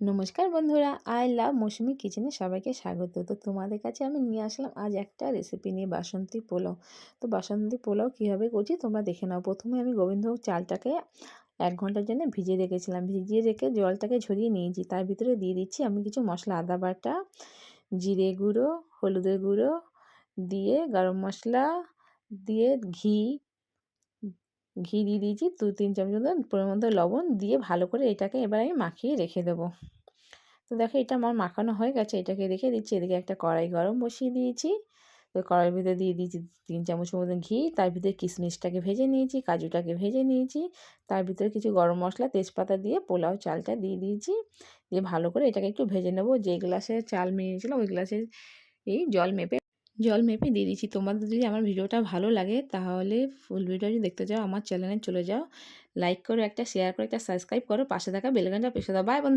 নমস্কার বন্ধুরা, I love মৌসুমি কিচেনে সবাইকে স্বাগত। তো তোমাদের কাছে আমি নিয়ে আসলাম আজ একটা রেসিপি নিয়ে, বাসন্তী পোলাও। তো বাসন্তী পোলাও কীভাবে করছি তোমরা দেখে নাও। প্রথমে আমি গোবিন্দভোগ চালটাকে 1 ঘন্টার জন্য ভিজিয়ে রেখেছিলাম। ভিজিয়ে রেখে জলটাকে ঝরিয়ে নিয়েছি। তার ভিতরে দিয়ে দিচ্ছি আমি কিছু মশলা, আদা বাটা, জিরে গুঁড়ো, হলুদের গুঁড়ো দিয়ে, গরম মশলা দিয়ে, ঘি দিয়ে দিয়েছি 2-3 চামচ মতো, পরিমাণ মতো লবণ দিয়ে ভালো করে এটাকে এবার আমি মাখিয়ে রেখে দেবো। তো দেখো এটা আমার মাখানো হয়ে গেছে, এটাকে রেখে দিচ্ছি। এদিকে একটা কড়াই গরম বসিয়ে দিয়েছি। তো কড়াইয়ের ভিতরে দিয়ে দিয়েছি 3 চামচ মতো ঘি। তার ভিতরে কিশমিশটাকে ভেজে নিয়েছি, কাজুটাকে ভেজে নিয়েছি। তার ভিতরে কিছু গরম মশলা, তেজপাতা দিয়ে পোলাও চালটা দিয়ে দিয়েছি। দিয়ে ভালো করে এটাকে একটু ভেজে নেবো। যে গ্লাসে চাল নিয়েছিলাম ওই গ্লাসে এই জল মেপে দিয়ে দিচ্ছি। তোমাদের যদি আমার ভিডিওটা ভালো লাগে তাহলে ফুল ভিডিও যদি দেখতে চাও আমার চ্যানেলে চলে যাও, লাইক করো, একটা শেয়ার করো, একটা সাবস্ক্রাইব করো, পাশে থাকা বেল আইকনটা প্রেস করে দাও। বাই বন্ধু।